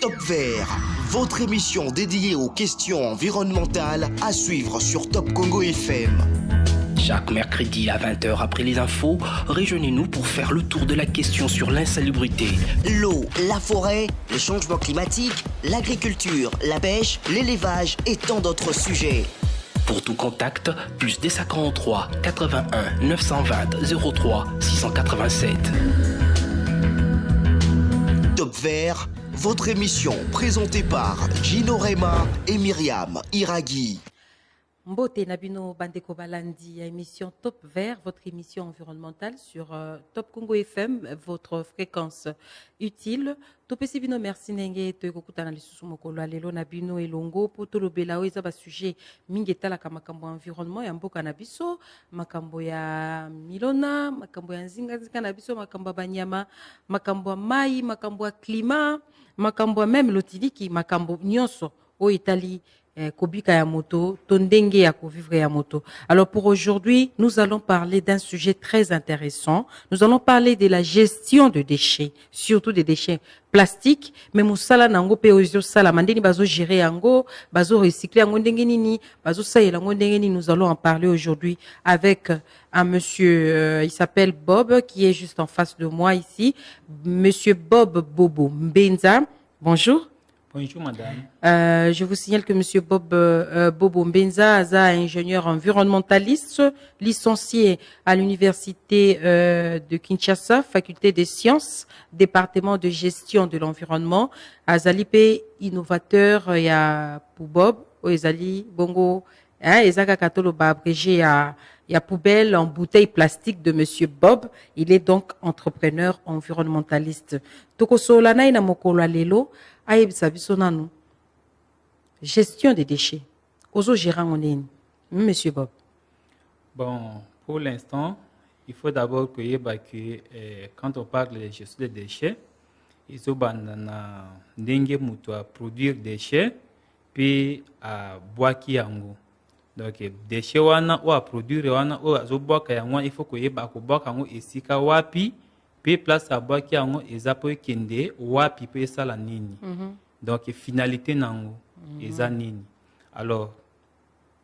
Top Vert, votre émission dédiée aux questions environnementales à suivre sur Top Congo FM. Chaque mercredi à 20h après les infos, rejoignez-nous pour faire le tour de la question sur l'insalubrité. L'eau, la forêt, le changement climatique, l'agriculture, la pêche, l'élevage et tant d'autres sujets. Pour tout contact, plus des 43 81 920 03 687. Top Vert, votre émission présentée par Gino Rema et Myriam Iraghi. Mbote Nabino Bandeko Balandi, émission Top Vert, votre émission environnementale sur Top Congo FM, votre fréquence utile. Topesi bino merci nenge to ekokutana lisusu mokolo alelo na bino elongo po tolobela oyo eza basujet mingi etalaka makambo ya environnement ya mboka na biso, makambo ya milona, makambo ya nzinga na biso, makambo ya banyama, makambo ya mai, makambo ya climat, makambo ya même lotiliki, makambo nyonso oyo etali Kobika ya moto, tondenge ya vivre ya moto. Alors pour aujourd'hui, nous allons parler d'un sujet très intéressant. Nous allons parler de la gestion de déchets, surtout des déchets plastiques. Mais musala nango pe ozo sala mandeni bazo gérer yango, bazo recycler yango ndenge nini, bazo sayela yango ndenge nini. Nous allons en parler aujourd'hui avec un monsieur, il s'appelle Bob, qui est juste en face de moi ici. Monsieur Bob Bobo Mbenza. Bonjour. Bonjour madame. Je vous signale que monsieur Bob Bobo Mbenza est ingénieur environnementaliste, licencié à l'université de Kinshasa, faculté des sciences, département de gestion de l'environnement. Azalipe innovateur ya pour Bob, Ezali bongo, ezaka katolo ba abrégé ya poubelle en bouteille plastique de monsieur Bob. Il est donc entrepreneur environnementaliste. Tokosola na ina mokolo lelo. Gestion des déchets. Ozo gérant monsieur Bob. Bon, pour l'instant, il faut d'abord que quand on parle de gestion des déchets, il faut produire des déchets puis à boire qui yango. Donc déchets wana ou à produire wana ou à boire yango, il faut que yeba ko boire yango esika wapi. Puis place à boire qui ango ezapo kende wapi pe sala nini. Donc finalité nango eza nini. Alors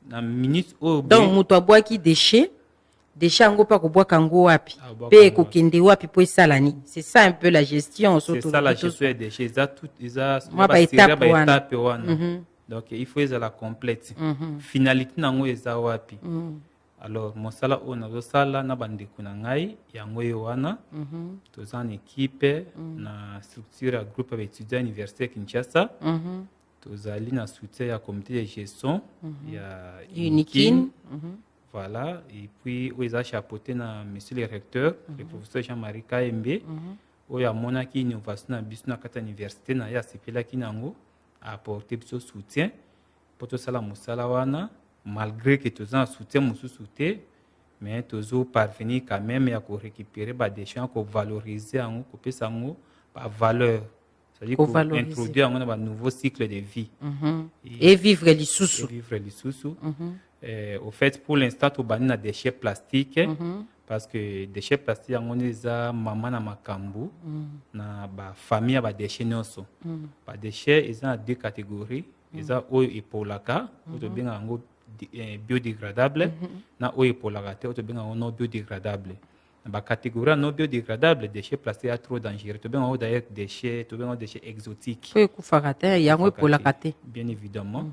na minute au donc muto boire qui déchet ango pa ko boire kango wapi pe ko kende wapi pe sala nini. C'est ça un peu la gestion surtout. C'est ça la gestion des déchets, ça tout eza étape wana. Donc il faut la complète. Finalité nango eza wapi. Alors, mon sala on a sala na bande kunangai yango wana tous en équipe na structure groupe d'étudiants université Kinshasa tous ali na soutien ya comité de gestion ya Unikin voilà et puis on a chapeauté na monsieur le recteur le professeur Jean-Marie Kaembe oya mona ki innovation na biso na kata université na ya sepela kinango a apporter biso soutien pour tout sala musala wana. Malgré que tous en soutien mon soutien mais toujours parvenir quand même à récupérer des déchets qu'on valoriser en couper ça par valeur, c'est-à-dire qu'on introduire un nouveau cycle de vie et vivre les sous au fait pour l'instant tout bani na déchets plastiques parce que déchets plastiques on les a maman na makambu na ba famille ba déchets noso ba déchets ils ont deux catégories ils ont oyo epolaka to benga ngo biodégradable na oyo pour la rater to benga non biodégradable na ba catégorie non biodégradable déchets plastiques trop dangereux to benga d'ailleurs déchets exotiques oyo kufakata yango pour la rater bien évidemment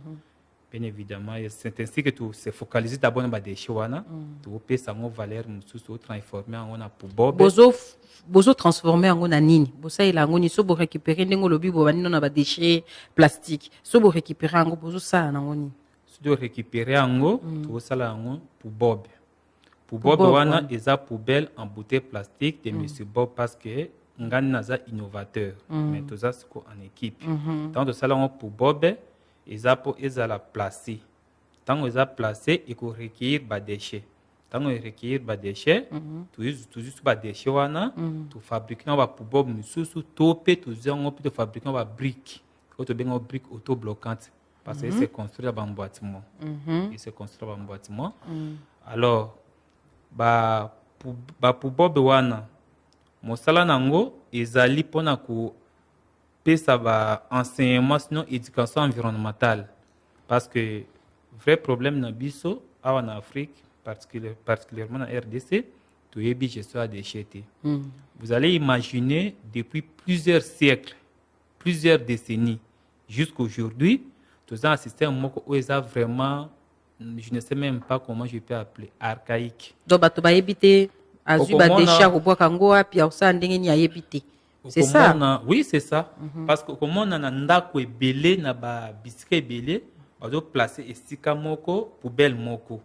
c'est ainsi que tout se focaliser d'abord na ba déchets wana to pesa ngo valeur mususu transformer en na pour bob bozo transformer en na nini bosa ila ngoni so bo récupérer ndengo lobi bo bani na ba déchets plastiques so bo récupérer ngo bozo ça na ngoni de récupérer ango tout ça là pour Bob wana eza poubelle en bouteille plastique de monsieur Bob parce que ngani naza innovateur mais tout ça c'est en équipe tant de ça là pour Bob eza la placer tant eza placer et ko recueillir ba déchets tant on recueillir ba déchets tout juste ba déchets wana tout fabriquer na ba pour Bob mususu topé tout ça on peut fabriquer ba briques to benga brique autobloquante parce que c'est construit dans un bâtiment. Il se construit dans un bâtiment. Alors, pour Bob wana, mosala nango ezali pona ko ça va enseignement sinon éducation environnementale parce que vrai problème na biso en Afrique particulièrement en RDC tout est gestion à déchets. Vous allez imaginer depuis plusieurs siècles, plusieurs décennies jusqu'à aujourd'hui, tout un système où ils ont vraiment, je ne sais même pas comment je peux appeler, archaïque. Donc tu vas éviter azuba déchets au bois kangoa puis au sein d'engeni à éviter. C'est ça. Oui, c'est ça. Parce que comme on a un ndako ebele na ba bisika ebele, on doit placer estika moko poubelle moko.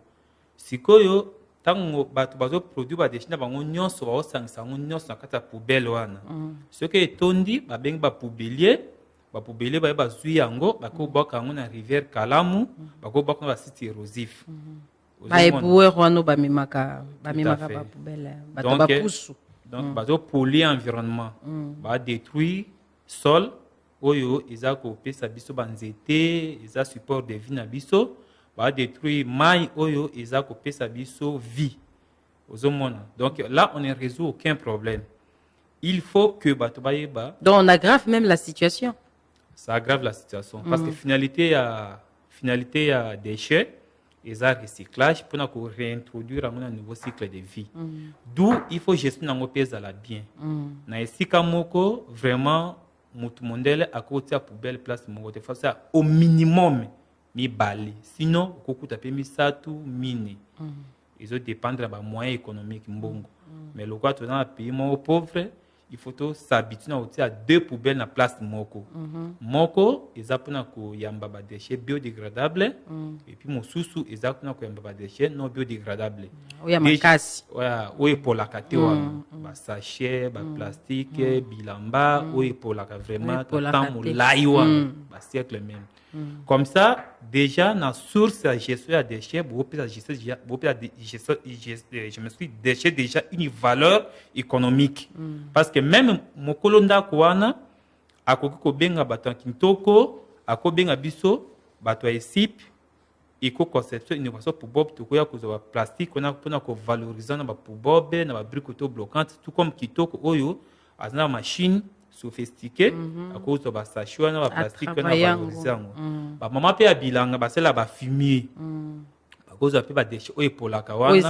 Sikoyo tango bato bazo produit ba déchets na bango nyonso ba osangisa ngo nyonso na kata poubelle wana. Ce qui est tondi ba bengi ba poubelier ba zui yango ba ko boka ngo na rivière Kalamu, ba ko boka ba site érosif. Ba eboué rwano ba mimaka ba poubelle ba ba pousu. Donc, bazo polluer environnement, ba détruire sol, oyo eza ko pesa biso banzete, eza support de vie na biso, ba détruire mai oyo eza ko pesa biso vie. Ozomona. Donc là on ne résout aucun problème. Il faut que bato bayeba. Donc on aggrave même la situation. Ça aggrave la situation parce que finalité ya déchets et ça recyclage pour réintroduire un nouveau cycle de vie. D'où il faut gestion dans pesa la bien. Na esika moko vraiment mutu mondele à côté à poubelle place moko de faire ça au minimum mi balé. Sinon koku tapé mi satu mine. Ils ont dépendre de moyens économiques mbongo. Mais le quoi dans un pays moins pauvre, il faut s'habituer à 2 poubelles na place moko. Moko ezapuna ko yamba ba déchets biodégradables et puis mosusu ezapuna ko yamba ba déchets non biodégradables. Oya makasi. Ouais, pour la kate ba sachet, ba plastique, bilamba, ouais pour la vraiment temps molaiwa ba siècle même. Comme ça, déjà, dans la source de gestion des déchets, je me suis déchet déjà une valeur économique. Parce que même mon colonda kouana, à koko benga batan kintoko, à ko benga biso, bato esip, éco conception innovation pour bob, tout quoi que plastique, on a pour valoriser na pour bob, na ba bricoto bloquante, tout comme kitoko oyo, azna machine sophistiqué à cause de ba sachet na ba plastique na valoriser yango ba mama pe ya bilanga ba sela ba fumier à cause pe ba déchets oyo pour la kawana oyo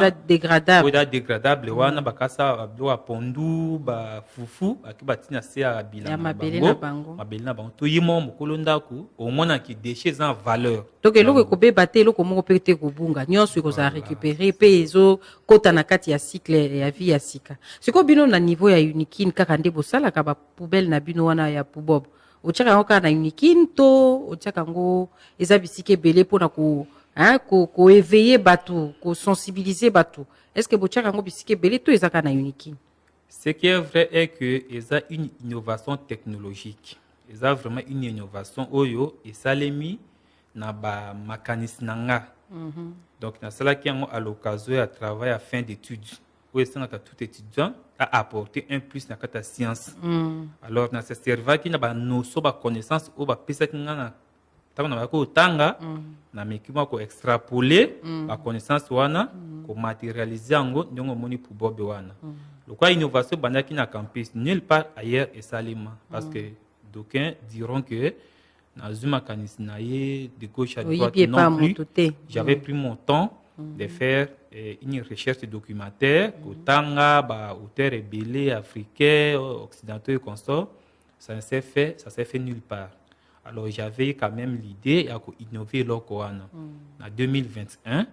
dégradable wana ba kasa ba pondu ba fufu aki ba tina se ya bilanga mabele na bango to yimo mokolo ndako au moins ki déchets en valeur donc eloko ko beba te eloko moko pe te ko bunga nyonso ko za récupérer pe ezo kota na kati ya cycle ya vie ya sika siko bino na niveau ya unikin kaka nde bosala ka ba poubelle na bino wana ya pubob ochaka ngo kana unikin to ochaka ngo eza bisike belé pona ko ko éveiller bateau, ko sensibiliser bateau. Est-ce que bochaka ngo bisike belé to eza kana unikin? Ce qui est vrai est que eza une innovation technologique. Eza vraiment une innovation oyo et salemi na ba mécanisme nanga. Donc na sala qui à l'occasion à travailler à fin d'études. Où est-ce que tout étudiant a apporté un plus dans la science. Alors na ce cerveau qui na ba notion ba connaissance ou ba pesa ngana tant na ko tanga na mekima ko extrapoler ba connaissance wana ko matérialiser ngo ndongo moni pour bobe wana. Le quoi innovation bandaki na campus nulle part ailleurs et salima parce que d'aucuns diront que dans une mécanisme de gauche à droite non plus. J'avais pris mon temps de faire une recherche documentaire au tanga ba auteurs ébélés africains occidentaux et consorts. Ça s'est fait nulle part. Alors j'avais quand même l'idée d'innover l'Okoana en 2021.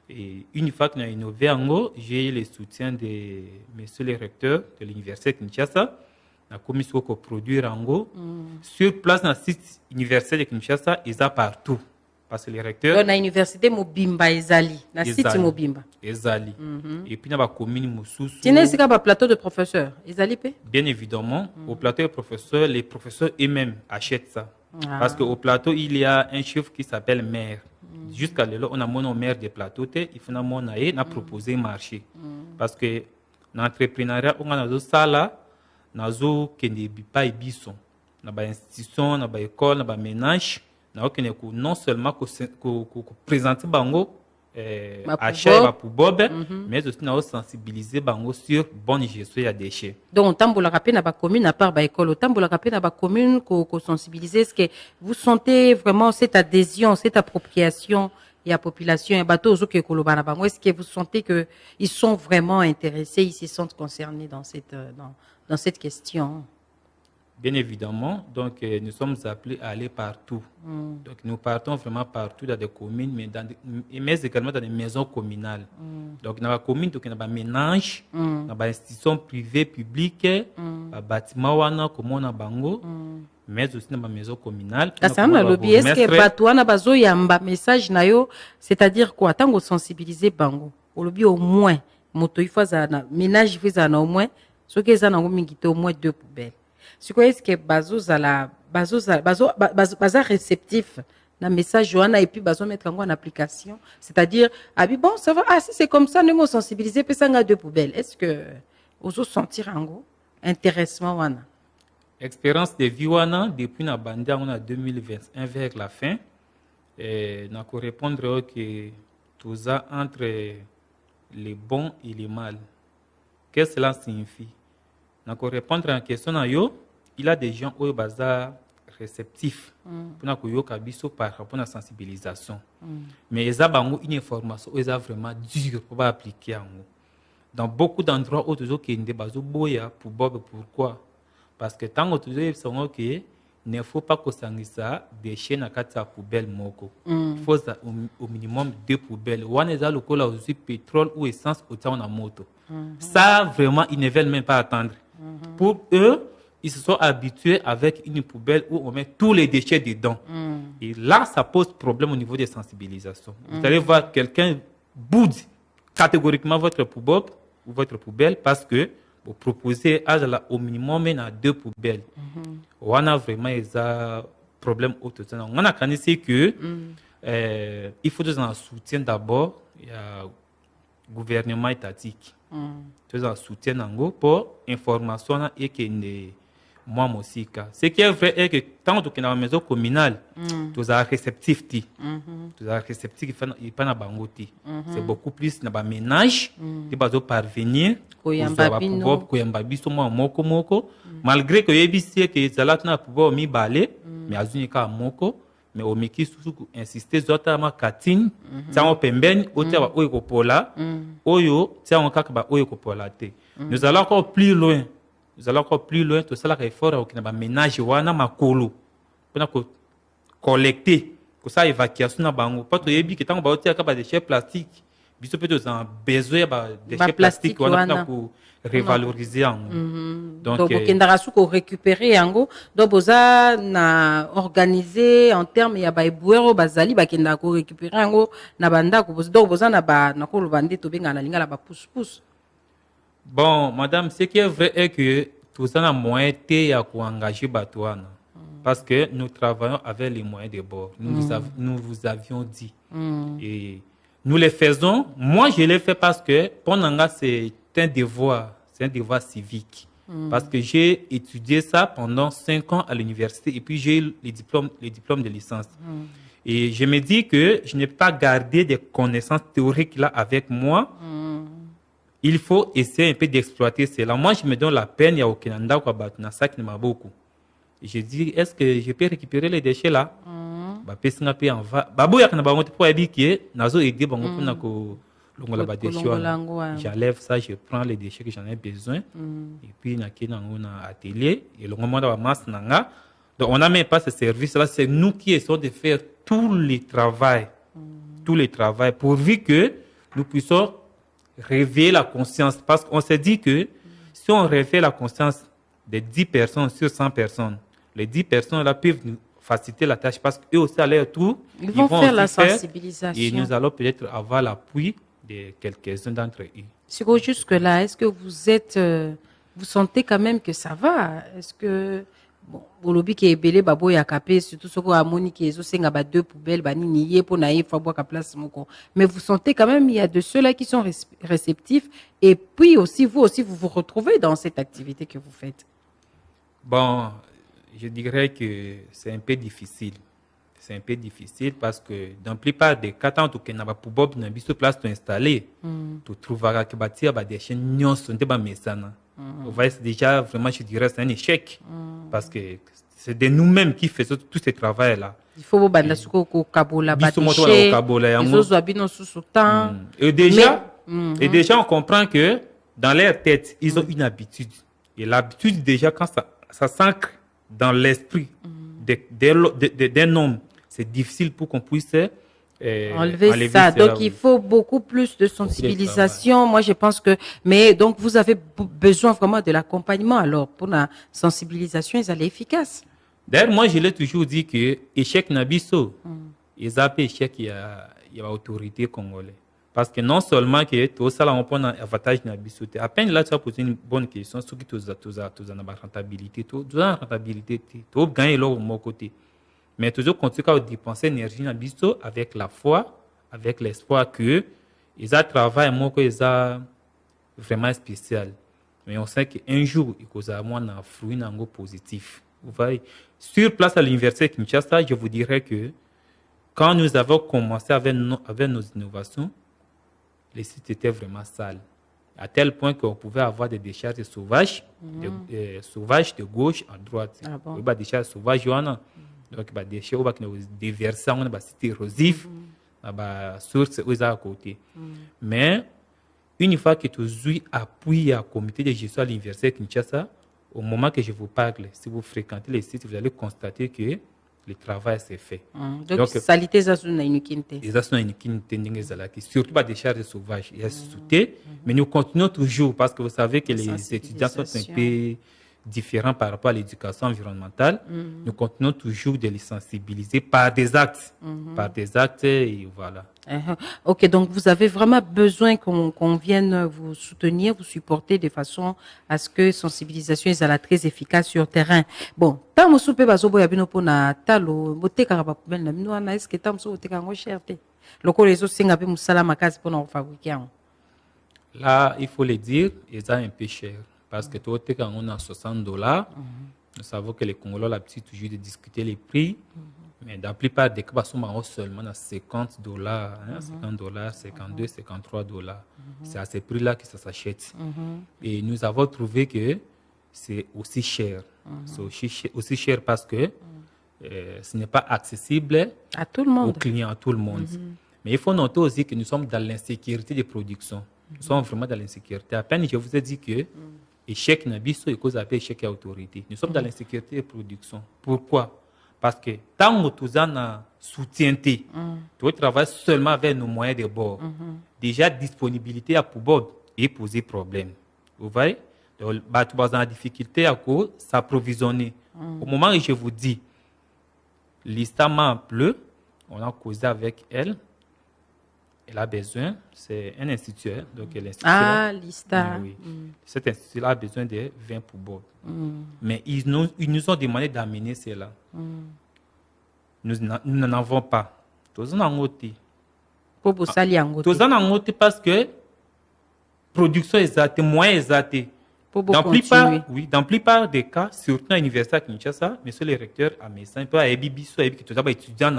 Et une fois qu'on a innové, j'ai eu le soutien de monsieur le recteur de l'université de Kinshasa. La commission qui produit Rango. Sur place dans le site universitaire de Kinshasa, ils sont partout. Parce que les recteurs. Dans l'université Mobimba, Ezali. Dans le site Mobimba. Ezali. Et puis dans la commune Moussous. Tu n'as pas plateau de professeurs. Ezali P? Bien évidemment. Au plateau de professeurs, les professeurs eux-mêmes achètent ça. Parce qu'au plateau, il y a un chef qui s'appelle maire. Jusqu'à là, on a mon maire des plateaux, il faut a proposé marché. Parce que dans l'entrepreneuriat, on a des salles, on a des bison, on a des institutions, on a des écoles, on a des ménages, non seulement présenter bango achat pour Bob, mais aussi nous sensibiliser bango sur bonne gestion des déchets. Donc, tambola rapé na ba commune à part ba école, tambola rapé na ba commune ko sensibiliser. Est-ce que vous sentez vraiment cette adhésion, cette appropriation et la population et bateau zo ke koloba na bango? Est-ce que vous sentez que ils sont vraiment intéressés, ils se sentent concernés dans cette question? Bien évidemment, donc nous sommes appelés à aller partout. Donc nous partons vraiment partout dans des communes, mais également dans des maisons communales. Donc dans la commune, donc, il y a des ménages, dans des institutions privées, publiques, des bâtiments, comme on a bango, mais aussi dans des maisons communales. Est-ce que Batouana bazo yamba message na yo, c'est-à-dire quoi? Tant qu'on sensibiliser bango, au lobby au moins, moto il faut ça, ménage il faut ça au moins, ce que ça na au moins 2 poubelles. C'est quoi est-ce que bazo réceptif na message Joanna et puis bazo mettre en application, c'est-à-dire bon ça va, si c'est comme ça nous sensibiliser puis ça nga 2 poubelles. Est-ce que oso sentir en gros intéressement wana expérience de vie wana depuis na bandi on a 2021 vers la fin et na ko répondre que tout ça entre les bons et les mal. Qu'est-ce que cela signifie? Na ko répondre à la question na yo. Il y a des gens qui sont réceptifs pour koyoka biso par rapport à la sensibilisation. Mais ils ont une information qui est vraiment dure pour appliquer. Dans beaucoup d'endroits où ils ont des bazo boya pour Bob, pourquoi? Parce que tant que ils sont que ne faut pas que ça déchets na kata poubelle moko. Il faut au minimum 2 poubelles. Ou eza lokola aussi pétrole ou essence au temps na moto. Ça vraiment ils ne veulent même pas attendre. Pour eux, ils se sont habitués avec une poubelle où on met tous les déchets dedans. Et là, ça pose problème au niveau des sensibilisations. Vous allez voir quelqu'un boude catégoriquement votre poubelle ou votre poubelle parce que vous proposez au minimum 2 poubelles. On a vraiment un problème autour de ça. On a connaissé que il faut un soutien d'abord. Il y a le gouvernement étatique. Tu as un soutien pour information et que moi aussi. Ce qui est vrai est que tant que tu es dans la maison communale, tu as réceptif. Tu as réceptif qui pas na bangoti. C'est beaucoup plus na ba ménage qui va parvenir koyamba biso moko moko malgré que yebisi que zalat na pouvoir mi balé mais azuni ka moko mais au miki susu insister zota ma katine tsango pembeni otia ba oyo kopola oyo tsango kaka ba oyo kopola te. Nous allons encore plus loin. Tout ça, il faut qu'il y ait un ménage wana makolo pour collecter, pour ça évacuation na bango. Pas tout yebi que tant qu'on va des déchets plastiques, biso peut être en besoin de déchets plastiques wana pour revaloriser en. Donc kendara suko récupérer yango donc boza na organiser en termes ya ba ebuero bazali ba kenda ko récupérer yango na banda ko donc boza na ba na ko lobande to benga na lingala ba pousse. Bon, madame, ce qui est vrai est que tout ça a moyen de engager Batouana. Parce que nous travaillons avec les moyens de bord. Nous vous avions dit. Et nous les faisons. Moi, je l'ai fait parce que pendant c'est un devoir civique. Parce que j'ai étudié ça pendant 5 ans à l'université et puis j'ai eu les diplômes de licence. Et je me dis que je n'ai pas gardé des connaissances théoriques là avec moi. Il faut essayer un peu d'exploiter cela. Moi, je me donne la peine, il y a aucun endroit où il ça qui m'a beaucoup. Je dis, est-ce que je peux récupérer les déchets là? J'enlève ça, je prends les déchets que j'en ai besoin. Et puis, on a un atelier. Et le moment de la masse, donc on n'a même pas ce service-là. C'est nous qui essayons de faire tout le travail. Tout le travail, pourvu que nous puissions réveiller la conscience. Parce qu'on s'est dit que si on réveille la conscience de 10 personnes sur 100 personnes, les 10 personnes là peuvent nous faciliter la tâche parce qu'eux aussi à leur tour, ils vont faire la sensibilisation. Et nous allons peut-être avoir l'appui de quelques-uns d'entre eux. Sur jusque-là, est-ce que vous sentez quand même que ça va? Est-ce que bon, au lobby qui est belé babo ya kapé surtout ce qu'on a moni qui est senga ba 2 poubelles ba ni yé pour naïf fa boire place moko, mais vous sentez quand même il y a de ceux-là qui sont réceptifs et puis aussi vous vous retrouvez dans cette activité que vous faites. Bon, je dirais que c'est un peu difficile. c'est un peu difficile parce que dans la plupart des cas, tant que n'a pas pour Bob n'a pas place installé, tu trouveras que bâtir des chaînes nyons sont des mesana. Vous voyez, c'est déjà vraiment, je dirais, c'est un échec parce que c'est de nous-mêmes qui faisons tout ce travail-là. Il faut banda suko ko kabola Biso kabola les autres abino sous temps. Et déjà, on comprend que dans leur tête, ils ont une habitude. Et l'habitude, déjà, quand ça s'ancre dans l'esprit d'un homme, c'est difficile pour qu'on puisse enlever ça. Donc, il faut beaucoup plus de sensibilisation. Moi, je pense que... Mais donc, vous avez besoin vraiment de l'accompagnement. Alors, pour la sensibilisation, ils allaient efficace. D'ailleurs, moi, je l'ai toujours dit que échec Nabiso, ils appellent échec, il y a l'autorité congolaise. Parce que non seulement que tout ça, on prend un avantage Nabiso. À peine là, tu as posé une bonne question, ce qui tu as rentabilité, tu as rentabilité, tu as gagné l'or de mon côté. Mais toujours continuer à dépenser l'énergie Nabiso avec la foi, avec l'espoir que ils ont un travail vraiment spécial. Mais on sait qu'un jour, il y a un fruit positif. Vous voyez, sur place à l'université de Kinshasa, je vous dirais que quand nous avons commencé avec nos innovations, les sites étaient vraiment sales. À tel point qu'on pouvait avoir des décharges sauvages, sauvages de gauche à droite. Ah bon? Des décharges sauvages, donc des déchets déversés, on a des sites érosifs, des sources à côté. Mais une fois que tu as appuyé à comité de gestion à l'université de Kinshasa, au moment que je vous parle, si vous fréquentez les sites, vous allez constater que le travail s'est fait. Donc, salité, ça, c'est une quinte. Surtout pas des charges sauvages. Il y a sauté, mais nous continuons toujours parce que vous savez que les étudiants sont un peu différents par rapport à l'éducation environnementale. Nous continuons toujours de les sensibiliser par des actes. Par des actes, et voilà. Ok, donc vous avez vraiment besoin qu'on vienne vous soutenir, vous supporter de façon à ce que sensibilisation soit très efficace sur le terrain. Bon, tant que soupe bazo boya bino pona talo bote karaba poubelle na bino na est-ce que tant so bote kango cherté. Loko les autres singa pe musala makasi pona fabriquer. Là, il faut le dire, ils sont un peu cher parce que tout est quand on a $60. Nous savons que les Congolais ont l'habitude toujours de discuter les prix. Mais dans la plupart des cas, sont seulement à $50, $50, 52, $53. C'est à ces prix-là que ça s'achète. Et nous avons trouvé que c'est aussi cher. C'est aussi cher parce que ce n'est pas accessible à tout le monde. Aux clients, à tout le monde. Mais il faut noter aussi que nous sommes dans l'insécurité de production. Nous sommes vraiment dans l'insécurité. À peine, je vous ai dit que échec Nabiso et cause appelle échec à autorité. Nous sommes dans l'insécurité de production. Pourquoi? Parce que tant que tu as soutien, tu travailles seulement avec nos moyens de bord. Déjà, disponibilité à pour et poser problème. Vous voyez? Donc, tu as en difficulté à s'approvisionner. Au moment où je vous dis, l'ISTA m'a appelé, on a causé avec elle. Elle a besoin, c'est un institut, donc l'institut. Ah, l'ISTA. Oui. Cet institut a besoin de 20 pour Bob. Mais ils nous ont demandé d'amener cela. Nous n'en avons pas. Tous en ont été. Pour vous salir en tous en ont été parce que production exacte, moyens exacts. Dans la plupart des cas, surtout à l'université à Kinshasa, monsieur le recteur a mis ça un peu à Ebibiso, qui est étudiant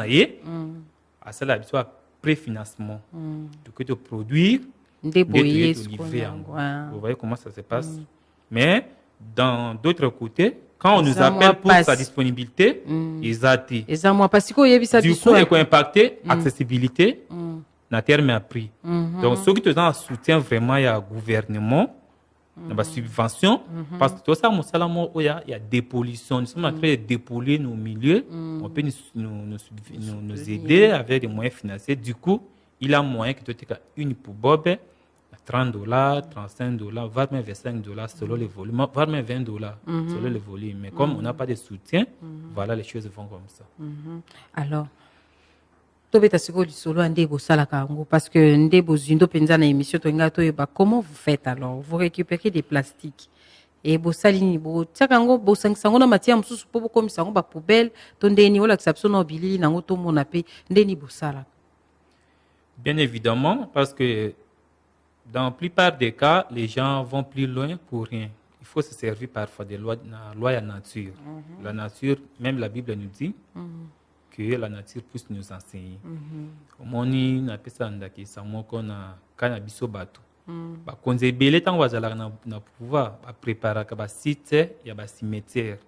à cela, à préfinancement. Donc, de produire, de livrer. Vous voyez comment ça se passe. Mais dans d'autres côtés, quand on nous appelle pour sa disponibilité, ils attendent. Du coup, il y a impacté l'accessibilité, na terme à prix. Donc, ceux qui ont un soutien vraiment, il y a un gouvernement, la subvention, parce que tout ça, il y a des pollutions. Nous sommes en train de dépolir nos milieux. On peut nous aider avec des moyens financiers. Du coup, il y a moyen que tu aies une pour Bob, $30, $35, voire même $25 selon le volume, voire même $20 selon le volume. Mais comme on n'a pas de soutien, voilà, les choses vont comme ça. Alors, parce que comment vous faites alors? Vous récupérez des plastiques et vous salini bo tsakango bo sango na matia msusu po comme sango ba poubelle tondeni wala exception no bilili nango to mona pe ndeni bo sala. Bien évidemment, parce que dans la plupart des cas, les gens vont plus loin pour rien. Il faut se servir parfois des lois de la nature. La nature, même la Bible nous dit, que la nature puisse nous enseigner. Omoni na pesa ndaki samoko na kana biso bato. Ba konze belé tant wazala na pouvoir ba préparer ka ba site ya ba cimetière.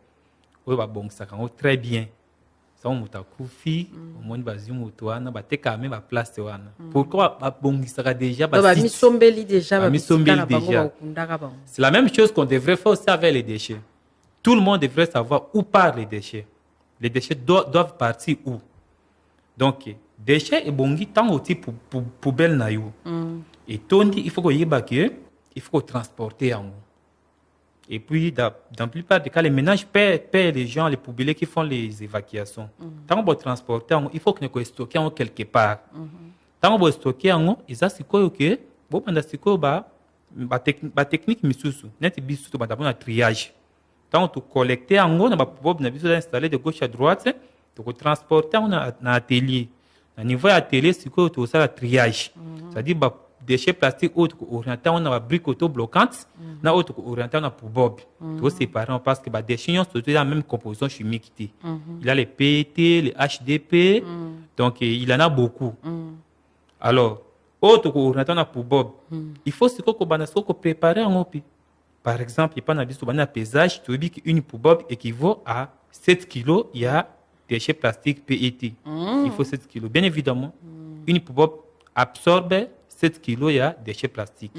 Oyo ba bongisa kango très bien. Ça on mutakufi, omoni ba zimuto wana ba teka même ba place wana. Pourquoi ba bongisa déjà ba site? Misombeli déjà ba misombeli déjà. C'est la même chose qu'on devrait faire aussi avec les déchets. Tout le monde devrait savoir où partent les déchets. Les déchets doivent partir où. Donc, déchets et bongi tant aussi pour poubelle na yo. Et tondi, il faut il faut transporter en haut. Et puis, dans la plupart des cas, les ménages paient les gens, les poubelles qui font les évacuations. Tant qu'on va transporter en haut, il faut que nous stocker en haut quelque part. Tant qu'on va stocker en haut, ils ont ce que bon, pendant ce que ba technique misusu, net bisusu ba d'abord un triage. Tant qu'on collecter en haut, on va pouvoir installer de gauche à droite, donc transporter en atelier. À niveau atelier, c'est quoi tout ça le triage. C'est-à-dire bah déchets plastiques autres orientés on a briques autobloquantes, na autres orientés on a pour bob. Tout séparé parce que bah déchets ont surtout la même composition chimique. Il a les PET, les HDP, donc il en a beaucoup. Alors autres orientés on a pour bob. Il faut ce qu'on préparer en haut. Par exemple, il y a un pesage, tu dis qu'une poubelle équivaut à 7 kg, il y a déchets plastiques PET. Il faut 7 kg. Bien évidemment, une poubelle absorbe 7 kg, il y a déchets plastiques.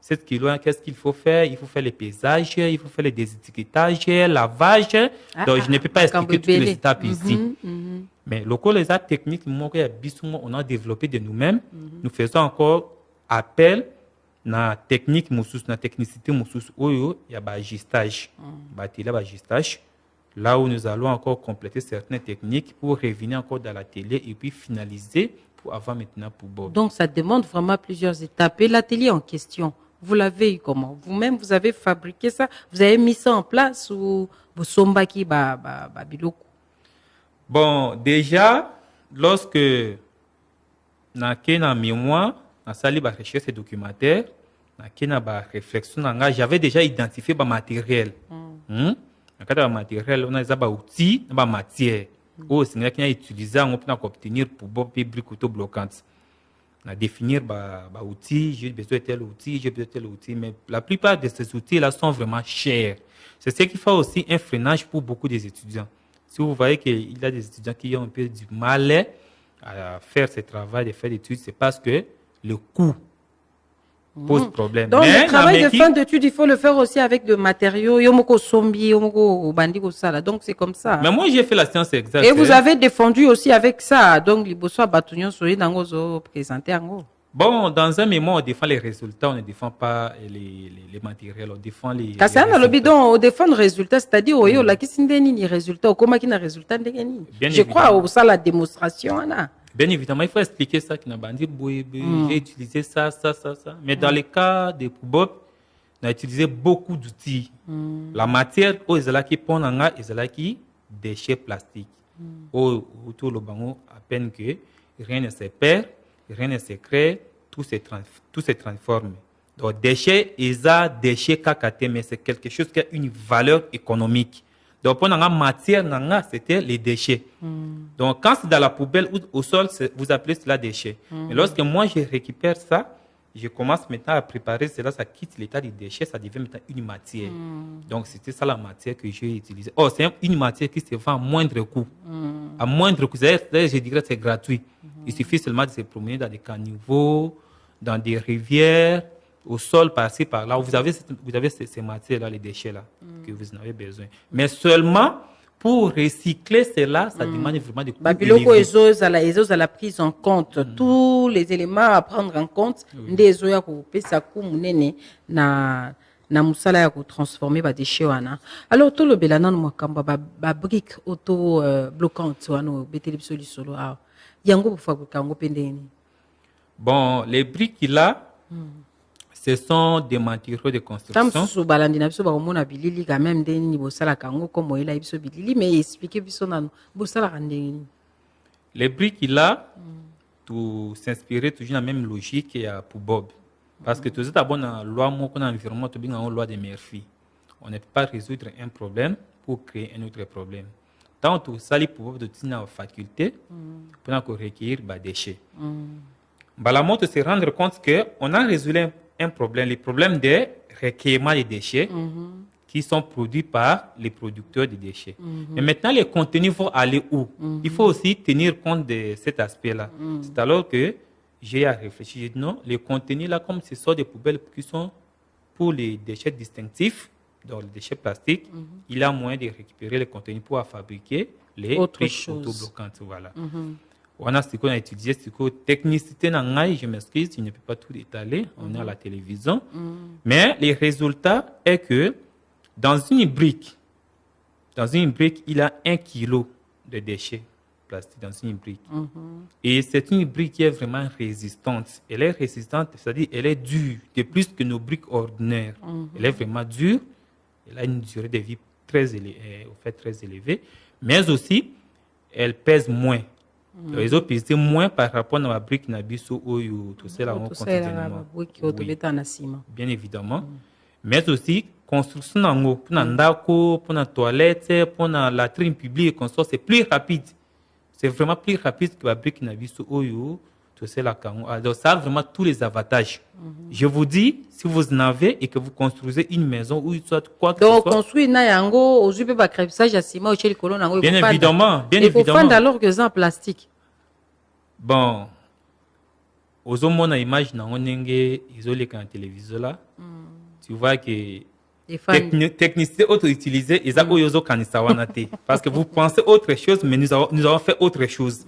7 kg, qu'est-ce qu'il faut faire? Il faut faire les pesages, il faut faire les désétiquetages, lavage. Donc, je ne peux pas expliquer toutes les étapes ici. Mais les étapes techniques, on a développé de nous-mêmes. Nous faisons encore appel na technique musus na technicité musus oyo ya ba ajustage là où nous allons encore compléter certaines techniques pour revenir encore dans l'atelier et puis finaliser pour avoir maintenant pour Bob. Donc ça demande vraiment plusieurs étapes. Et l'atelier en question, vous l'avez eu comment? Vous-même vous avez fabriqué ça, vous avez mis ça en place ou vous sombaki ba biloko? Bon, déjà lorsque na mémoire na sali ba recherche documentaire na réflexion j'avais déjà identifié ba matériel na matériel on a ba outils ba matière singa qui a utilisé pour obtenir pour briques autobloquantes na définir ba outils, j'ai besoin de tel outil, mais la plupart de ces outils là sont vraiment chers. C'est ce qui fait aussi un freinage pour beaucoup des étudiants. Si vous voyez qu'il y a des étudiants qui ont un peu du mal à faire ce travail de faire d'études, c'est parce que le coût pose problème. Donc, mais le travail de fin d'études, il faut le faire aussi avec des matériaux. Yomoko sombi, yomoko bandiko sala. Donc, c'est comme ça. Mais moi, j'ai fait la science exacte. Et vous avez défendu aussi avec ça. Donc, liboso batunion soye nangozo présenté en Bon, dans un mémoire, on défend les résultats, on ne défend pas les matériels, on défend les. Parce que le bidon, on défend le résultat, c'est-à-dire, oh, la qui s'indénie les résultats, comment qui n'a résultat ndengeni. Je crois au ça la démonstration, là. Bien évidemment, il faut expliquer ça qui n'a pas dit, j'ai utilisé ça. Mais dans le cas des poubelles, on a utilisé beaucoup d'outils. La matière, qui pond en a, qui déchets plastiques. Autour le bango, à peine que rien ne se perd, rien ne se crée, tout se transforme. Donc, déchets, déchets kakate, mais c'est quelque chose qui a une valeur économique. Donc, pour la matière, c'était les déchets. Donc, quand c'est dans la poubelle ou au sol, vous appelez cela déchets. Mais lorsque moi, je récupère ça, je commence maintenant à préparer cela, ça quitte l'état des déchets, ça devient maintenant une matière. Donc, c'était ça la matière que j'ai utilisée. Oh, c'est une matière qui se vend à moindre coût. À moindre coût, c'est-à-dire, je dirais que c'est gratuit. Il suffit seulement de se promener dans des caniveaux, dans des rivières, au sol, par-ci, par-là. Vous avez ces matières-là, les déchets-là, que vous en avez besoin. Mais seulement pour recycler cela, ça demande vraiment de coûts élevés. La prise en compte, tous les éléments à prendre en compte, des oya ko pesa ku munene na musala ya ko transformer ba déchets wana. Alors tout le belana no makamba ba brique auto bloquante wana beteli biso lisolo a. Yango pour fabriquer ngo pendeni. Bon, les briques là, ce sont des matériaux de construction. Tam balandi na biso ba komona bilili quand même ndeni ni bosala kango comme oela biso bilili mais expliquer biso nano bosala ndeni. Les briques là, tout s'inspirer toujours la même logique qu'il y a pour Bob. Parce que tout ça d'abord dans la loi moi qu'on a environnement tout bien en loi de Murphy. On ne peut pas résoudre un problème pour créer un autre problème. tant que ça les pouvoirs de tina faculté pour recueillir des déchets. La moto se rendre compte que on a résolu un problème, le problème des recueillements des déchets qui sont produits par les producteurs de déchets. Mais maintenant, les contenus vont aller où? Il faut aussi tenir compte de cet aspect-là. C'est alors que j'ai à réfléchir. J'ai dit non, les contenus là, comme ce sont des poubelles qui sont pour les déchets distinctifs, donc les déchets plastiques, il y a moyen de récupérer les contenus pour fabriquer les briques autobloquantes. Voilà. On a ce qu'on a utilisé, c'est que technicité je m'excuse, je ne peux pas tout étaler, on est à la télévision. Mais le résultat est que dans une brique, il y a 1 kilo de déchets plastiques dans une brique. Et c'est une brique qui est vraiment résistante. Elle est résistante, c'est-à-dire elle est dure, de plus que nos briques ordinaires. Elle est vraiment dure, elle a une durée de vie très élevée, mais aussi, elle pèse moins. Ils ont pesé moins par rapport à la brique Nabiso ou tout ça là quotidiennement. Bien évidemment. Mais aussi, construction pour l'andako, pour la toilette, pour la latrine publique, c'est plus rapide. C'est vraiment plus rapide que la brique Nabiso ou tout ça là. Alors ça a vraiment tous les avantages. Je vous dis, si vous en avez et que vous construisez une maison ou soit quoi que ce soit. Donc construire na yango aux yeux pas crépissage à ciment au chez le colon yango. Bien évidemment, bien évidemment. Il faut faire alors que ça en plastique. Bon, aux hommes on a image na onenge isolé quand téléviseur là. Tu vois que technicité autre utilisée ils ont yozo kanisawanate parce que vous pensez autre chose mais nous avons fait autre chose.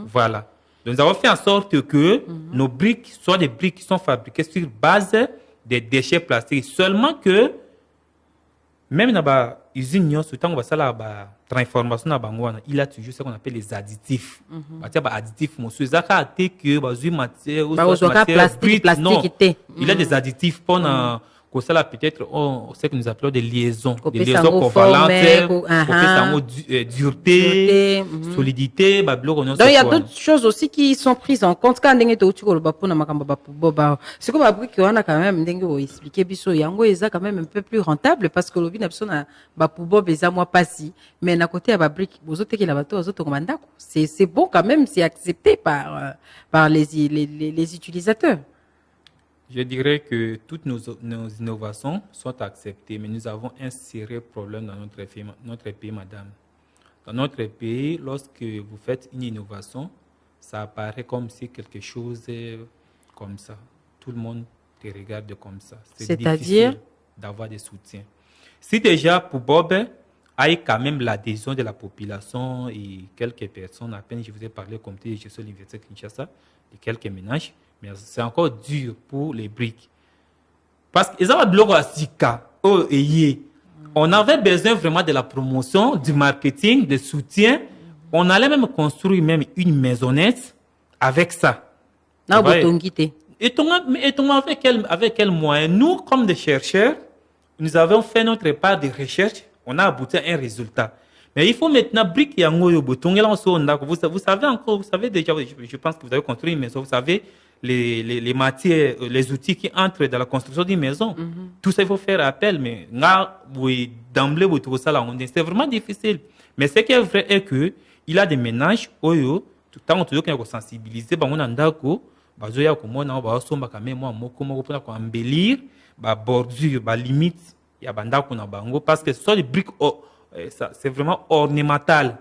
Voilà. Donc, nous avons fait en sorte que nos briques soient des briques qui sont fabriquées sur base des déchets plastiques. Seulement que, même dans la usine, on va transformation, il y a toujours ce qu'on appelle les additifs. Les additifs, il y a des additifs pour peut-être ce que nous appelons des liaisons covalentes, dureté, solidité. Donc il y a d'autres choses aussi qui sont prises en compte quand on c'est comme après qu'on a quand même expliqué yango est quand même un peu plus rentable parce que l'objet n'a pas pour bob et moi pas si mais à côté à la brique vous autres qui la bateau aux autres c'est bon quand même, c'est accepté par les utilisateurs. Je dirais que toutes nos innovations sont acceptées, mais nous avons un sérieux problème dans notre pays, madame. Dans notre pays, lorsque vous faites une innovation, ça apparaît comme si quelque chose est comme ça. Tout le monde te regarde comme ça. C'est difficile d'avoir des soutiens. Si déjà, pour Bob, a eu quand même l'adhésion de la population et quelques personnes, à peine je vous ai parlé comme je suis à l'Université Kinshasa, de quelques ménages, mais c'est encore dur pour les briques. Parce qu'ils ont bloqué à Sika, on avait besoin vraiment de la promotion, du marketing, de soutien. On allait même construire même une maisonnette avec ça. Et avec quel moyen? Nous, comme des chercheurs, nous avons fait notre part de recherche, on a abouti à un résultat. Mais il faut maintenant briques yango yo botonge là vous savez encore, vous savez déjà, je pense que vous avez construit une maison, vous savez les matières, les outils qui entrent dans la construction d'une maison. Tout ça il faut faire appel, mais là d'emblée vous trouvez ça là, c'est vraiment difficile. Mais ce qui est vrai est que il a des ménages oyo tout le temps on doit sensibiliser ba on ndako bazoya ko mona ba somba quand même moi moko pour embellir ba bordure ba limite ya bandako na bango parce que ce sont des briques c'est vraiment ornemental.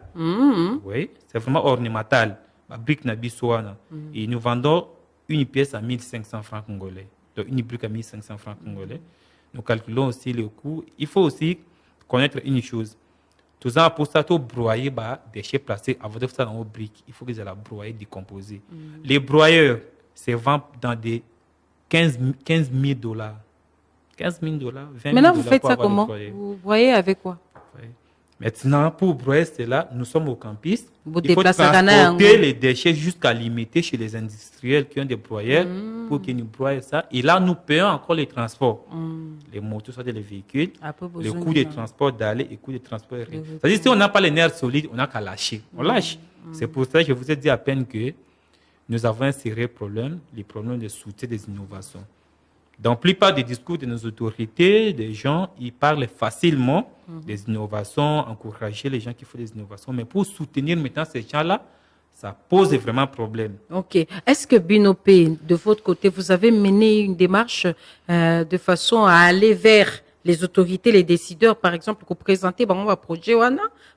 Oui, c'est vraiment ornemental. La brique na bisouana. Et nous vendons une pièce à 1500 francs congolais. Donc une brique à 1500 francs congolais. Nous calculons aussi le coût. Il faut aussi connaître une chose. Tout ça pour ça, tout broyer des déchets plastiques avant de faire ça dans nos briques. Il faut que ça la broyer, décomposer. Les broyeurs se vendent dans des 15 000 $. 15 000 $, 20 000 $. Maintenant, vous faites ça comment? Vous broyez avec quoi? Maintenant, pour broyer cela, nous sommes au campus. Il faut transporter les déchets jusqu'à limiter chez les industriels qui ont des broyeurs pour qu'ils nous broient ça. Et là, nous payons encore les transports. Les motos, soit les véhicules, le coût des transports d'aller et le coût des transports. C'est-à-dire, si on n'a pas les nerfs solides, on n'a qu'à lâcher. On lâche. C'est pour ça que je vous ai dit à peine que nous avons un sérieux problème, les problèmes de soutien des innovations. Dans la plupart des discours de nos autorités, des gens, ils parlent facilement des innovations, encourager les gens qui font des innovations. Mais pour soutenir maintenant ces gens-là, ça pose vraiment problème. Ok. Est-ce que Binopé, de votre côté, vous avez mené une démarche de façon à aller vers les autorités, les décideurs, par exemple, pour présenter un projet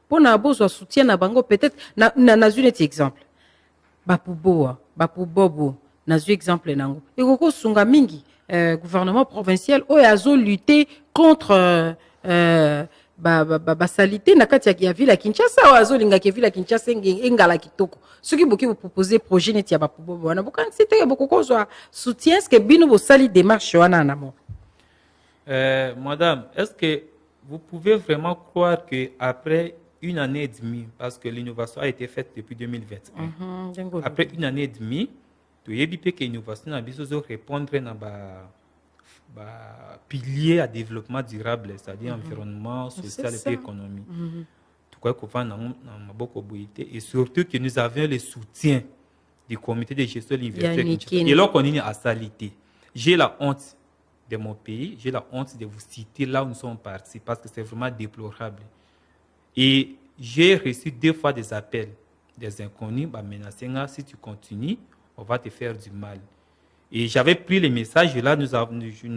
pour avoir soutien à Bango, peut-être, na un exemple. Pour Bobo, un exemple nango. Et koko sunga mingi, gouvernement provincial, a lutter contre salité na kati ya ville ya Kinshasa oyo linga ke ville ya Kinshasa engala kitoko. Soki boki vous proposer projet neti ya Bobo wana bokan c'était beaucoup zo soutien est-ce que bino bo sali démarche wana namo. Madame, est-ce que vous pouvez vraiment croire que après une année et demie, parce que l'innovation a été faite depuis 2021, après une année et demie, tu as vu que l'innovation a besoin de répondre à pilier à développement durable, c'est-à-dire environnement, social et économie. Tout quoi qu'on va dans beaucoup et surtout que nous avons le soutien du comité de gestion de l'université. Et là qu'on est à salité. J'ai la honte de mon pays, j'ai la honte de vous citer là où nous sommes partis parce que c'est vraiment déplorable. Et j'ai reçu 2 fois des appels des inconnus, menacés, si tu continues, on va te faire du mal. Et j'avais pris les messages là, je suis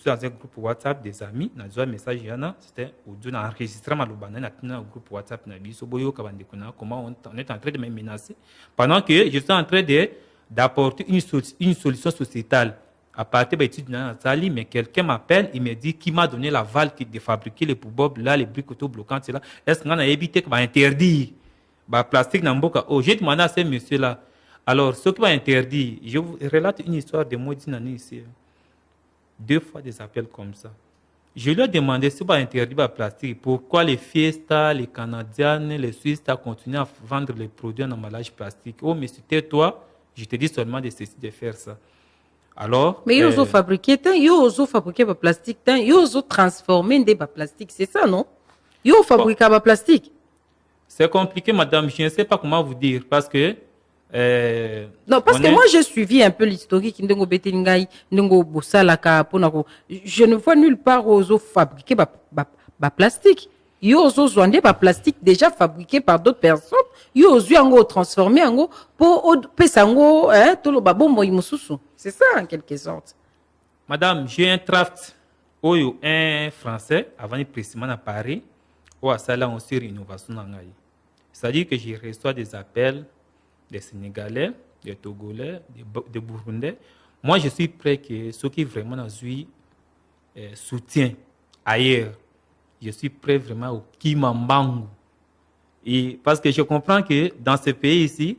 dans un groupe WhatsApp des amis, dans un message, c'était on a enregistré dans un groupe WhatsApp, comment on est en train de me menacer, pendant que je suis en train d'apporter une solution sociétale. À partir de l'étude de mais quelqu'un m'appelle, il me dit qui m'a donné l'aval de fabriquer les poubelles, là, les briques auto-bloquantes, là. Est-ce qu'on a évité que interdire le plastique dans le boca? Oh, j'ai demandé à ce monsieur-là. Alors, ce qui va interdire, je vous relate une histoire de moi d'une année ici. 2 fois des appels comme ça. Je lui ai demandé si va interdire le plastique, pourquoi les Fiesta, les Canadiennes, les Suisses continuent à vendre les produits en emballage plastique. Oh, monsieur, tais-toi, je te dis seulement de cesser de faire ça. Alors, mais ils ont fabriqué, le plastique, ils ont transformé des plastique, c'est ça, non? Ils ont fabriqué le plastique. C'est compliqué, madame, je ne sais pas comment vous dire, parce que... non, parce que moi, j'ai suivi un peu l'historique, je ne vois nulle part où ils ont fabriqué le plastique. Ils ont vendu le plastique déjà fabriqué par d'autres personnes, ils ont transformé pour c'est ça en quelque sorte. Madame, j'ai un draft un français avant précisément à Paris où à ça là on sur innovation nangai. C'est-à-dire que je reçois des appels des Sénégalais, des Togolais, des Burundais. Moi, je suis prêt que ceux qui vraiment ont soutien ailleurs. Je suis prêt vraiment au Kimambangu. Et parce que je comprends que dans ce pays ici,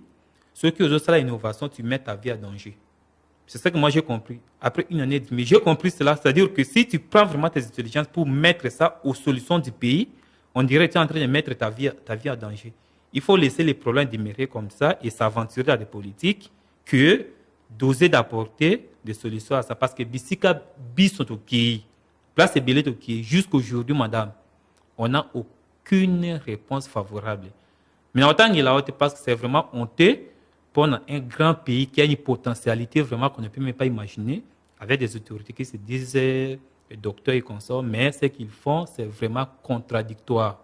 ceux qui osent la l'innovation, tu mets ta vie à danger. C'est ça que moi j'ai compris. Après une année et demie, j'ai compris cela. C'est-à-dire que si tu prends vraiment tes intelligences pour mettre ça aux solutions du pays, on dirait que tu es en train de mettre ta vie à danger. Il faut laisser les problèmes demeurer comme ça et s'aventurer dans des politiques que d'oser d'apporter des solutions à ça. Parce que Bissika sont OK. Place et Bellet OK. Jusqu'aujourd'hui, madame, on n'a aucune réponse favorable. Mais autant qu'il a parce que c'est vraiment honteux pour un grand pays qui a une potentialité vraiment qu'on ne peut même pas imaginer, avec des autorités qui se disent docteurs et consorts, mais ce qu'ils font, c'est vraiment contradictoire.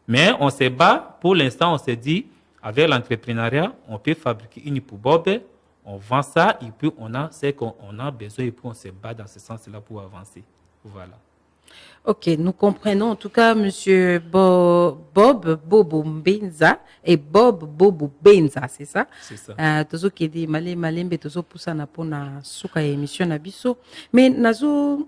Mais on se bat, pour l'instant, on se dit, avec l'entrepreneuriat, on peut fabriquer une poubelle, on vend ça, et puis on a ce qu'on a besoin, et puis on se bat dans ce sens-là pour avancer. Voilà. Ok, nous comprenons en tout cas Monsieur Bob Bobo Benza et Bob Bobo Benza, c'est ça? C'est ça. Tozo kedi malembe tozo poussa na pona suka émission na biso. Mais nazo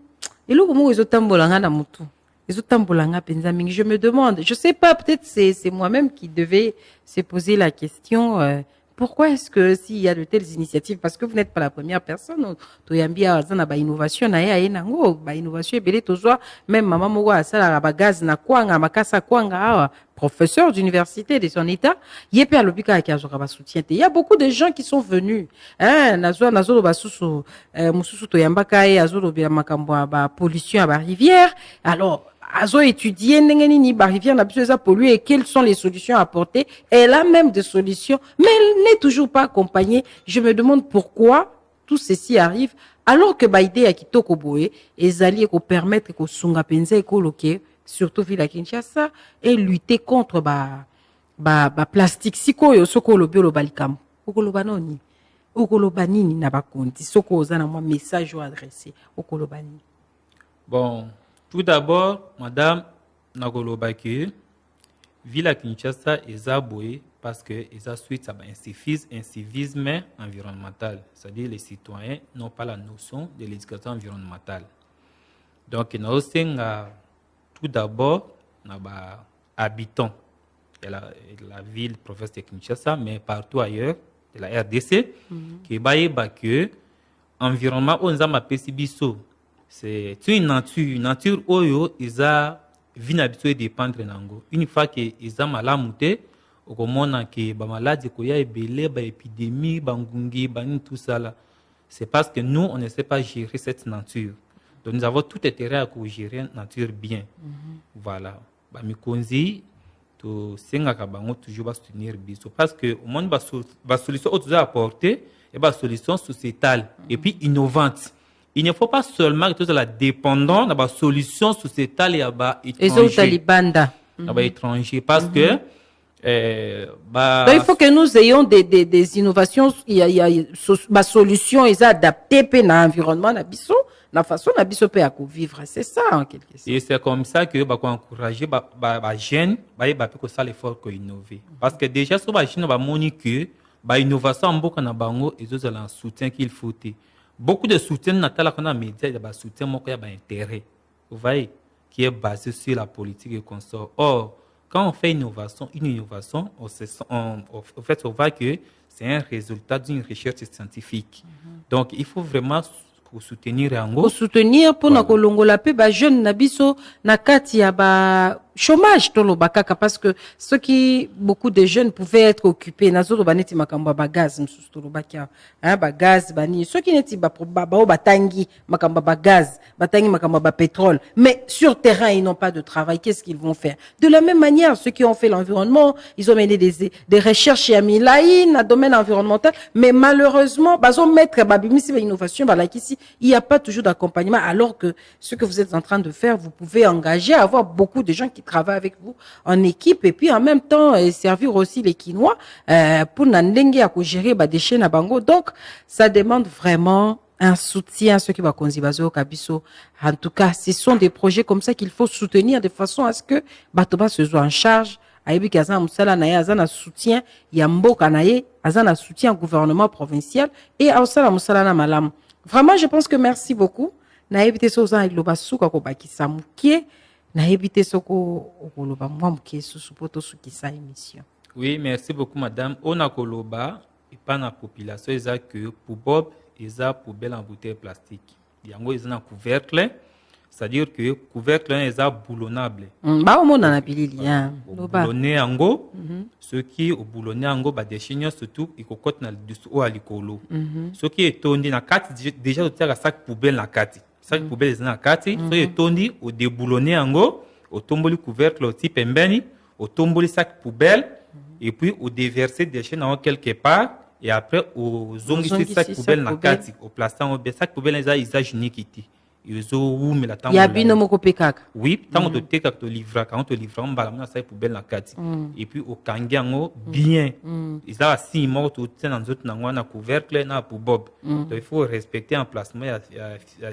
eloko mo ezo tambolanga na mutu. Ezo tambolanga penza mingi. Je me demande, je sais pas, peut-être c'est moi-même qui devais se poser la question. Pourquoi est-ce que s'il y a de telles initiatives, parce que vous n'êtes pas la première personne, toyambia azana ba innovation na ya enango ba innovation ebele tozwa même maman moko asala ba gaz na kwanga makasa kwanga professeur d'université de son état yepe alobika ki azoka ba soutien te. Il y a beaucoup de gens qui sont venus nazo ba susu mususu toyambaka e azolo bila makambo ba pollution ba rivière. Alors azo étudier ndenge nini ba rivière na biso eza polluer et quelles sont les solutions à apporter. Elle a même des solutions, mais elle n'est toujours pas accompagnée. Je me demande pourquoi tout ceci arrive alors que baide ya kitoko boye ezali ko permettre ko sunga penza ekoloke surtout ville à Kinshasa et lutter contre ba plastique sikoyo sokolo biolo balikam okoloba noni okoloba nini na bakonti soko ozana moi message ou adressé okoloba nini. Bon, tout d'abord, madame nakoloba que ville à Kinshasa eza boye parce que eza suite à un civisme environnemental, c'est-à-dire les citoyens n'ont pas la notion de l'éducation environnementale. Donc nous avons tout d'abord na ba habitants de la ville province de Kinshasa mais partout ailleurs de la RDC qui ba que environnement on a mapesi biso c'est une nature oyo isa vie habituée dépendre nango une fois que isa malamu te okomona que ba maladie ko ya ebele ba épidémie ba ngungi ba tout ça là c'est parce que nous on ne sait pas gérer cette nature. Donc nous avons tout intérêt à gérer la nature bien. Voilà. Ba mikonzi to sengaka bango toujours ba soutenir biso parce que au monde ba solution autres apporter et ba solution sociétale et puis innovante. Il ne faut pas seulement que tout la dépendant de la solution sociétale et ba étranger. Étranger parce que donc, il faut que nous ayons des innovations, il y a ma solution est adaptée pour l'environnement nabiso, la façon nabiso peut vivre, c'est ça en quelque sorte. Et c'est comme ça que bah encourager bah jeunes bah peut que ça l'effort que innover parce que déjà sur bah jeunes bah monique bah innovation en beaucoup na bango et autres un soutien qu'il faut. Beaucoup de soutien natal qu'on a média il y a bah soutien moi il y a intérêt. Vous voyez qui est basé sur la politique et consort. Or quand on fait une innovation, en fait, on voit que c'est un résultat d'une recherche scientifique. Donc, il faut vraiment soutenir Yango. Pour soutenir, pour na kolongola pe ba jeune na biso na kati ya ba chômage tolo bakaka parce que ceux qui beaucoup de jeunes pouvaient être occupés na zo baneti makambo ba gaz msusu tolo bakia ba gaz bani ceux qui neti ba batangi makambo ba gaz batangi makambo ba pétrole mais sur terrain ils n'ont pas de travail, qu'est-ce qu'ils vont faire? De la même manière ceux qui ont fait l'environnement ils ont mené des recherches à Milaï na domaine environnemental mais malheureusement bazon mettre ba bimisi ba innovation ba ici il n'y a pas toujours d'accompagnement alors que ce que vous êtes en train de faire vous pouvez engager avoir beaucoup de gens qui travaillent avec vous en équipe et puis en même temps servir aussi les Quinois pour n'andenge à gérer des déchets na bango. Donc ça demande vraiment un soutien à ceux qui vont conserver au Kabiso. En tout cas, ce sont des projets comme ça qu'il faut soutenir de façon à ce que Batoba se soit en charge. Aibi kaza musala na azana soutien ya mboka na ye azana soutien au gouvernement provincial et ausala musala na malamu. Vraiment, je pense que merci beaucoup. Na évité soza iloba suka ko bakisa mukie. Na évité soko okoloba mwa mukie susu poto sukisa émission. Oui, merci beaucoup madame. On a koloba et pas na population eza que pour Bob eza poubelle en bouteille plastique. Yango eza na couvercle, c'est-à-dire que couvercle eza boulonnable. Ba omona na bilili ya. Boulonné yango, ce qui au boulonné yango ba déchets surtout ikokot na dessous au alikolo. Ce qui est tondi na kati déjà au tiaka sac poubelle na kati. Sac poubelle eza na kati, ce qui est tondi au déboulonné yango, au tomboli couvercle au type pembeni, au tomboli sac poubelle et puis au déverser déchets dans quelque part et après au zongi sac poubelle na kati, au plastan au sac poubelle eza usage unique. Yabino moko pekaka. Oui, tant on te te livra, quand on te livra, on va la sac poubelle na kati. Et puis au kangiango bien. Ils a si mort tout dans autres na couvercle na pour Bob. Donc il faut respecter en placement ya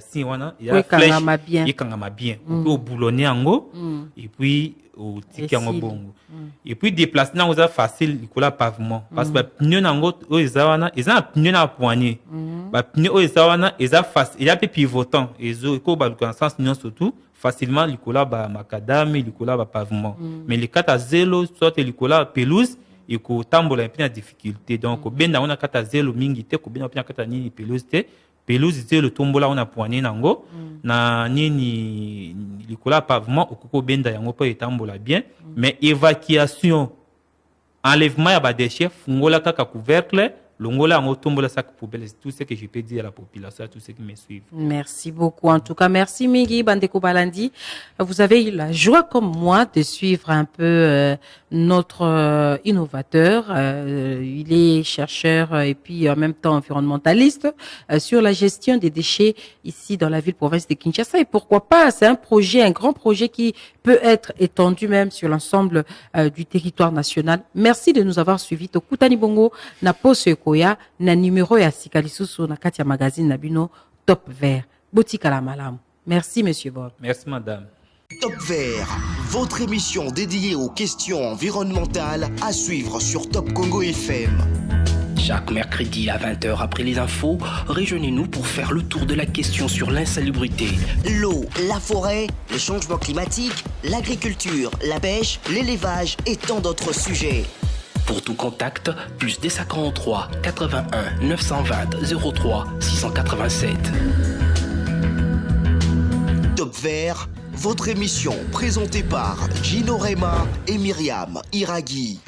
si wana il y a flèche et kangama bien. Au boulonné ango et puis au tiki ango bongo. Et puis déplacer na oza facile ikola pavement parce que pneu nango o ezawana eza pneu na poignée. Ba pneu o ezawana eza facile, il y a peu pivotant et zo ko ba dans sens non surtout facilement likola ba macadam likola ba pavement. Mais les kata zélo soit likola pelouse et ko tambola un difficulté donc benda on a kata zélo mingi te ko benda on kata nini pelouse te pelouse zélo tombola on a poignée nango na nini likola pavement okoko benda yango po etambola bien mais évacuation enlèvement ya ba déchets fungola kaka couvercle longola yango tombola sac poubelle, c'est tout ce que je peux dire à la population, à tous ceux qui me suivent. Merci beaucoup. En tout cas, merci Mingi Bandeko Balandi. Vous avez eu la joie, comme moi, de suivre un peu notre innovateur. Il est chercheur et puis en même temps environnementaliste sur la gestion des déchets ici dans la ville-province de Kinshasa. Et pourquoi pas, c'est un projet, un grand projet qui peut être étendu même sur l'ensemble du territoire national. Merci de nous avoir suivis. Tokutani Bongo, na pose koya, na numéro ya Sikalisusu, na katia magazine Nabino, Top Vert. Boutique à la malam. Merci, monsieur Bob. Merci, madame. Top Vert, votre émission dédiée aux questions environnementales à suivre sur Top Congo FM. Chaque mercredi à 20h après les infos, rejoignez-nous pour faire le tour de la question sur l'insalubrité. L'eau, la forêt, le changement climatique, l'agriculture, la pêche, l'élevage et tant d'autres sujets. Pour tout contact, plus des 43 81 920 03 687. Top Vert, votre émission présentée par Gino Rema et Myriam Iraghi.